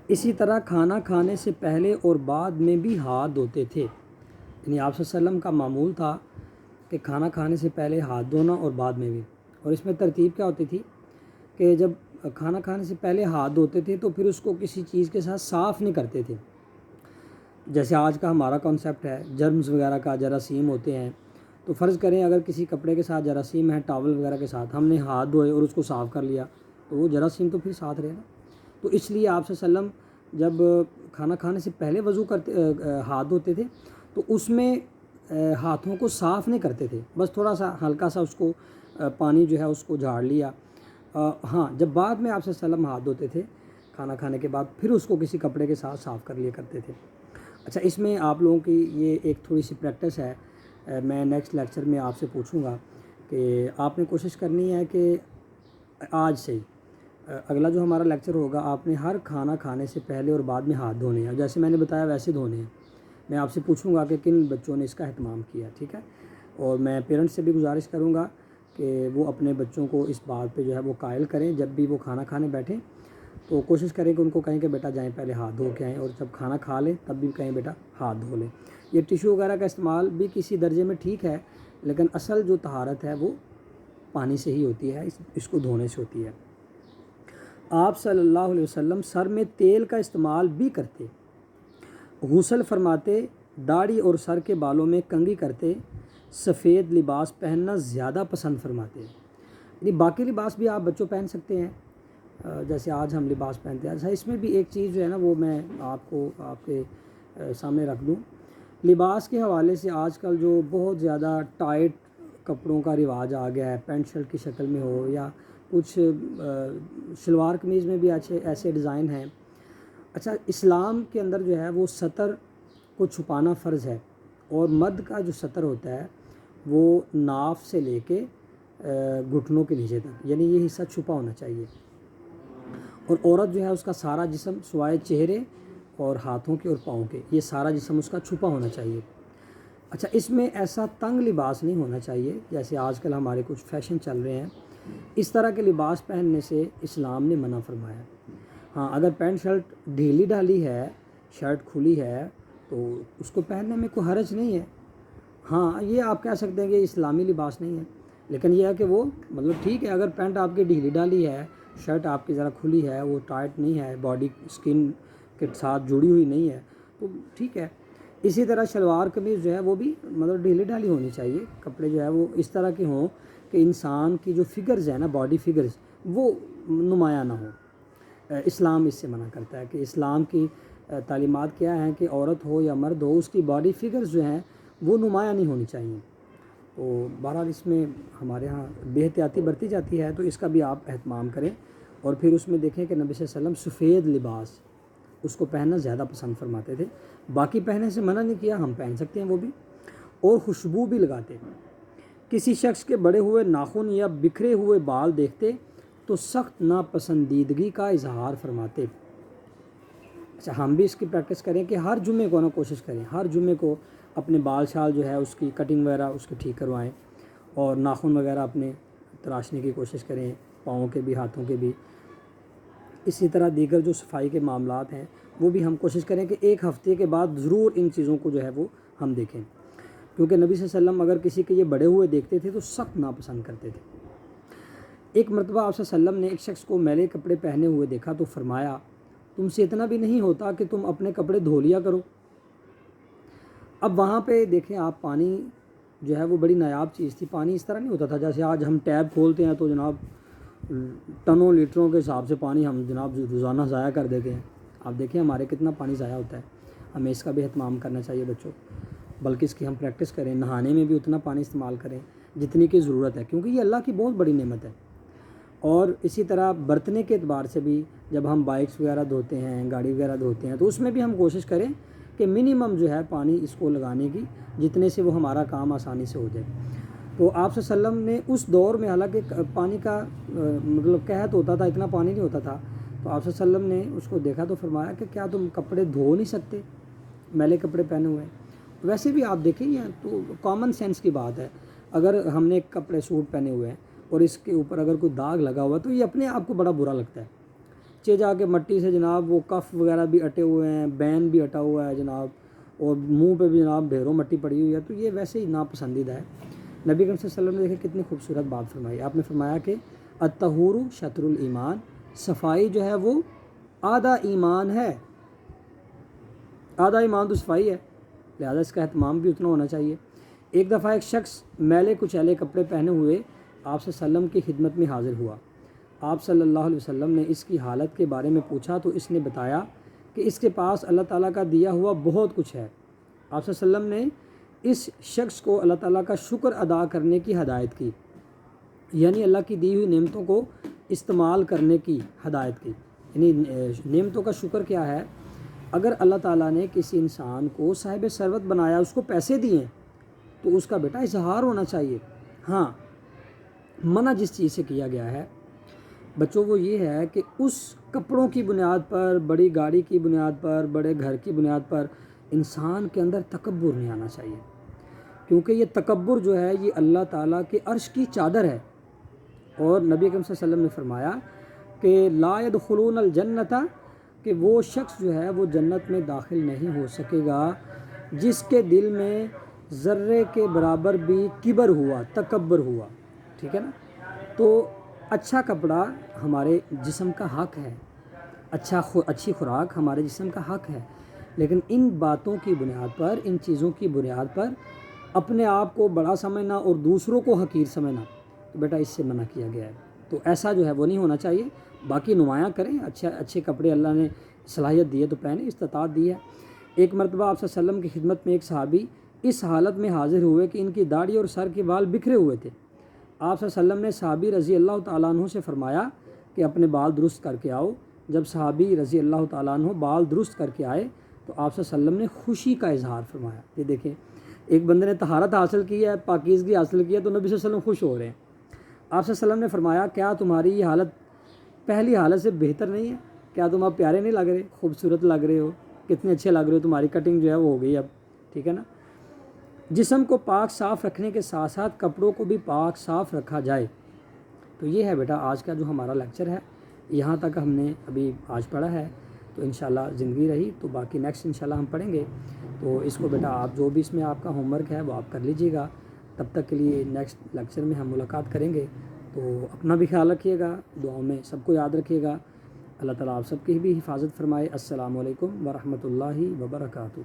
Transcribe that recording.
اسی طرح کھانا کھانے سے پہلے اور بعد میں بھی ہاتھ دھوتے تھے، یعنی آپ صلی اللہ علیہ وسلم کا معمول تھا کہ کھانا کھانے سے پہلے ہاتھ دھونا اور بعد میں بھی۔ اور اس میں ترتیب کیا ہوتی تھی کہ جب کھانا کھانے سے پہلے ہاتھ دھوتے تھے تو پھر اس کو کسی چیز کے ساتھ صاف نہیں کرتے تھے، جیسے آج کا ہمارا کانسیپٹ ہے جرمز وغیرہ کا، جراثیم ہوتے ہیں، تو فرض کریں اگر کسی کپڑے کے ساتھ جراثیم ہے، ٹاول وغیرہ کے ساتھ ہم نے ہاتھ دھوئے اور اس کو صاف کر لیا تو وہ جراثیم تو پھر ساتھ رہے نا۔ تو اس لیے آپ صلی اللہ علیہ وسلم جب کھانا کھانے سے پہلے وضو کرتے ہاتھ دھوتے تھے تو اس میں ہاتھوں کو صاف نہیں کرتے تھے، بس تھوڑا سا ہلکا سا اس کو پانی جو ہے اس کو جھاڑ لیا۔ ہاں، جب بعد میں آپ صلی اللہ علیہ وسلم ہاتھ دھوتے تھے کھانا کھانے کے بعد، پھر اس کو کسی کپڑے کے ساتھ صاف کر لیا کرتے تھے۔ اچھا، اس میں آپ لوگوں کی یہ ایک تھوڑی سی پریکٹس ہے، میں نیکسٹ لیکچر میں آپ سے پوچھوں گا کہ آپ نے کوشش کرنی ہے کہ آج سے اگلا جو ہمارا لیکچر ہوگا آپ نے ہر کھانا کھانے سے پہلے اور بعد میں ہاتھ دھونے ہیں، جیسے میں نے بتایا ویسے دھونے ہیں۔ میں آپ سے پوچھوں گا کہ کن بچوں نے اس کا اہتمام کیا، ٹھیک ہے؟ اور میں پیرنٹس سے بھی گزارش کروں گا کہ وہ اپنے بچوں کو اس بات پہ جو ہے وہ قائل کریں، جب بھی وہ کھانا کھانے بیٹھیں تو کوشش کریں کہ ان کو کہیں کہ بیٹا جائیں پہلے ہاتھ دھو کے آئیں، اور جب کھانا کھا لیں تب بھی کہیں بیٹا ہاتھ دھو لیں۔ یہ ٹیشو وغیرہ کا استعمال بھی کسی درجے میں ٹھیک ہے، لیکن اصل جو طہارت ہے وہ پانی سے ہی ہوتی ہے، اس کو دھونے سے ہوتی ہے۔ آپ صلی اللہ علیہ وسلم سر میں تیل کا استعمال بھی کرتے، غسل فرماتے، داڑھی اور سر کے بالوں میں کنگھی کرتے، سفید لباس پہننا زیادہ پسند فرماتے۔ یعنی باقی لباس بھی آپ بچوں پہن سکتے ہیں، جیسے آج ہم لباس پہنتے ہیں۔ اچھا، اس میں بھی ایک چیز جو ہے نا وہ میں آپ کو آپ کے سامنے رکھ دوں۔ لباس کے حوالے سے آج کل جو بہت زیادہ ٹائٹ کپڑوں کا رواج آ گیا ہے، پینٹ شرٹ کی شکل میں ہو یا کچھ شلوار قمیض میں بھی اچھے ایسے ڈیزائن ہیں۔ اچھا، اسلام کے اندر جو ہے وہ سطر کو چھپانا فرض ہے، اور مرد کا جو سطر ہوتا ہے وہ ناف سے لے کے گھٹنوں کے نیچے تک، یعنی یہ حصہ چھپا ہونا چاہیے، اور عورت جو ہے اس کا سارا جسم سوائے چہرے اور ہاتھوں کے اور پاؤں کے، یہ سارا جسم اس کا چھپا ہونا چاہیے۔ اچھا، اس میں ایسا تنگ لباس نہیں ہونا چاہیے جیسے آج کل ہمارے کچھ فیشن چل رہے ہیں، اس طرح کے لباس پہننے سے اسلام نے منع فرمایا۔ ہاں، اگر پینٹ شرٹ ڈھیلی ڈھالی ہے، شرٹ کھلی ہے تو اس کو پہننے میں کوئی حرج نہیں ہے۔ ہاں، یہ آپ کہہ سکتے ہیں کہ اسلامی لباس نہیں ہے، لیکن یہ ہے کہ وہ مطلب ٹھیک ہے، اگر پینٹ آپ کی ڈھیلی ڈالی ہے، شرٹ آپ کی ذرا کھلی ہے، وہ ٹائٹ نہیں ہے، باڈی اسکن کے ساتھ جڑی ہوئی نہیں ہے تو ٹھیک ہے۔ اسی طرح شلوار قمیض جو ہے وہ بھی مطلب ڈھیلی ڈھالی ہونی چاہیے، کپڑے جو ہے وہ اس طرح کے ہوں کہ انسان کی جو فگرز ہیں نا، باڈی فگرز، وہ نمایاں نہ ہوں۔ اسلام اس سے منع کرتا ہے کہ اسلام کی تعلیمات کیا ہیں کہ عورت ہو یا مرد ہو، اس کی باڈی فگرز جو ہیں وہ نمایاں نہیں ہونی چاہیے۔ تو بہرحال اس میں ہمارے ہاں بے احتیاطی برتی جاتی ہے، تو اس کا بھی آپ اہتمام کریں، اور پھر اس میں دیکھیں کہ نبی صلی اللہ علیہ وسلم سفید لباس اس کو پہننا زیادہ پسند فرماتے تھے، باقی پہننے سے منع نہیں کیا، ہم پہن سکتے ہیں وہ بھی، اور خوشبو بھی لگاتے۔ کسی شخص کے بڑے ہوئے ناخن یا بکھرے ہوئے بال دیکھتے تو سخت ناپسندیدگی کا اظہار فرماتے۔ اچھا، ہم بھی اس کی پریکٹس کریں کہ ہر جمعے کو نا کوشش کریں، ہر جمعے کو اپنے بال شال جو ہے اس کی کٹنگ وغیرہ اس کی ٹھیک کروائیں، اور ناخن وغیرہ اپنے تراشنے کی کوشش کریں، پاؤں کے بھی ہاتھوں کے بھی۔ اسی طرح دیگر جو صفائی کے معاملات ہیں وہ بھی ہم کوشش کریں کہ ایک ہفتے کے بعد ضرور ان چیزوں کو جو ہے وہ ہم دیکھیں، کیونکہ نبی صلی اللہ علیہ وسلم اگر کسی کے یہ بڑے ہوئے دیکھتے تھے تو سخت ناپسند کرتے تھے۔ ایک مرتبہ آپ صلی اللہ علیہ وسلم نے ایک شخص کو میلے کپڑے پہنے ہوئے دیکھا تو فرمایا، تم سے اتنا بھی نہیں ہوتا کہ تم اپنے کپڑے دھو لیا کرو۔ اب وہاں پہ دیکھیں آپ، پانی جو ہے وہ بڑی نایاب چیز تھی، پانی اس طرح نہیں ہوتا تھا جیسے آج ہم ٹیب کھولتے ہیں تو جناب ٹنوں لیٹروں کے حساب سے پانی ہم جناب روزانہ ضائع کر دیتے ہیں۔ آپ دیکھیں ہمارے کتنا پانی ضائع ہوتا ہے، ہمیں اس کا بھی اہتمام کرنا چاہیے بچوں، بلکہ اس کی ہم پریکٹس کریں، نہانے میں بھی اتنا پانی استعمال کریں جتنی کی ضرورت ہے، کیونکہ یہ اللہ کی بہت بڑی نعمت ہے۔ اور اسی طرح برتنے کے اعتبار سے بھی جب ہم بائکس وغیرہ دھوتے ہیں، گاڑی وغیرہ دھوتے ہیں، تو اس میں بھی ہم کوشش کریں کہ منیمم جو ہے پانی اس کو لگانے کی، جتنے سے وہ ہمارا کام آسانی سے ہو جائے۔ تو آپ صلی اللہ علیہ وسلم نے اس دور میں، حالانکہ پانی کا مطلب قحط ہوتا تھا، اتنا پانی نہیں ہوتا تھا، تو آپ صلی اللہ علیہ وسلم نے اس کو دیکھا تو فرمایا کہ کیا تم کپڑے دھو نہیں سکتے، میلے کپڑے پہنے ہوئے ہیں؟ ویسے بھی آپ دیکھیں یہ تو کامن سینس کی بات ہے، اگر ہم نے کپڑے سوٹ پہنے ہوئے ہیں اور اس کے اوپر اگر کوئی داغ لگا ہوا تو یہ اپنے آپ کو بڑا برا لگتا ہے نیچے جا کے مٹی سے جناب وہ کف وغیرہ بھی اٹے ہوئے ہیں، بین بھی اٹا ہوا ہے جناب، اور منہ پہ بھی جناب ڈھیروں مٹی پڑی ہوئی ہے، تو یہ ویسے ہی ناپسندیدہ ہے۔ نبی کریم صلی اللہ علیہ وسلم نے دیکھیں کتنی خوبصورت بات فرمائی، آپ نے فرمایا کہ الطہور شطر الایمان، صفائی جو ہے وہ آدھا ایمان ہے، آدھا ایمان تو صفائی ہے، لہذا اس کا اہتمام بھی اتنا ہونا چاہیے۔ ایک دفعہ ایک شخص میلے کچیلے کپڑے پہنے ہوئے آپ صلی اللہ علیہ وسلم کی خدمت میں حاضر ہوا۔ آپ صلی اللہ علیہ وسلم نے اس کی حالت کے بارے میں پوچھا تو اس نے بتایا کہ اس کے پاس اللہ تعالیٰ کا دیا ہوا بہت کچھ ہے۔ آپ صلی اللہ علیہ وسلم نے اس شخص کو اللہ تعالیٰ کا شکر ادا کرنے کی ہدایت کی، یعنی اللہ کی دی ہوئی نعمتوں کو استعمال کرنے کی ہدایت کی۔ یعنی نعمتوں کا شکر کیا ہے؟ اگر اللہ تعالیٰ نے کسی انسان کو صاحب ثروت بنایا، اس کو پیسے دیے، تو اس کا بیٹا اظہار ہونا چاہیے۔ ہاں، منع جس چیز سے کیا گیا ہے بچوں وہ یہ ہے کہ اس کپڑوں کی بنیاد پر، بڑی گاڑی کی بنیاد پر، بڑے گھر کی بنیاد پر انسان کے اندر تکبر نہیں آنا چاہیے، کیونکہ یہ تکبر جو ہے یہ اللہ تعالیٰ کے عرش کی چادر ہے، اور نبی اکرم صلی اللہ علیہ وسلم نے فرمایا کہ لا يدخلون الجنت، کہ وہ شخص جو ہے وہ جنت میں داخل نہیں ہو سکے گا جس کے دل میں ذرے کے برابر بھی کبر ہوا، تکبر ہوا، ٹھیک ہے نا۔ تو اچھا کپڑا ہمارے جسم کا حق ہے، اچھی خوراک ہمارے جسم کا حق ہے، لیکن ان باتوں کی بنیاد پر، ان چیزوں کی بنیاد پر اپنے آپ کو بڑا سمجھنا اور دوسروں کو حقیر سمجھنا، تو بیٹا اس سے منع کیا گیا ہے۔ تو ایسا جو ہے وہ نہیں ہونا چاہیے۔ باقی نمایاں کریں، اچھے کپڑے اللہ نے صلاحیت دی ہے تو پہنے، استطاعت دی ہے۔ ایک مرتبہ آپ صلی اللہ علیہ وسلم کی خدمت میں ایک صحابی اس حالت میں حاضر ہوئے کہ ان کی داڑھی اور سر کے بال بکھرے ہوئے تھے۔ آپ صلی اللہ علیہ وسلم نے صحابی رضی اللہ تعالیٰ عنہ سے فرمایا کہ اپنے بال درست کر کے آؤ۔ جب صحابی رضی اللہ تعالیٰ عنہ بال درست کر کے آئے تو آپ صلی اللہ علیہ وسلم نے خوشی کا اظہار فرمایا۔ یہ دیکھیں، ایک بندے نے طہارت حاصل کی ہے، پاکیزگی حاصل کی ہے، تو نبی صلی اللہ علیہ وسلم خوش ہو رہے ہیں۔ آپ صلی اللہ علیہ وسلم نے فرمایا کیا تمہاری یہ حالت پہلی حالت سے بہتر نہیں ہے؟ کیا تم اب پیارے نہیں لگ رہے، خوبصورت لگ رہے ہو، کتنے اچھے لگ رہے ہو، تمہاری کٹنگ جو ہے وہ ہو گئی اب، ٹھیک ہے نا۔ جسم کو پاک صاف رکھنے کے ساتھ ساتھ کپڑوں کو بھی پاک صاف رکھا جائے۔ تو یہ ہے بیٹا آج کا جو ہمارا لیکچر ہے، یہاں تک ہم نے ابھی آج پڑھا ہے، تو انشاءاللہ زندگی رہی تو باقی نیکسٹ انشاءاللہ ہم پڑھیں گے۔ تو اس کو بیٹا آپ جو بھی اس میں آپ کا ہوم ورک ہے وہ آپ کر لیجیے گا۔ تب تک کے لیے نیکسٹ لیکچر میں ہم ملاقات کریں گے، تو اپنا بھی خیال رکھیے گا، دعاؤں میں سب کو یاد رکھیے گا۔ اللہ تعالیٰ آپ سب کی بھی حفاظت فرمائے۔ السلام علیکم ورحمۃ اللہ وبرکاتہ۔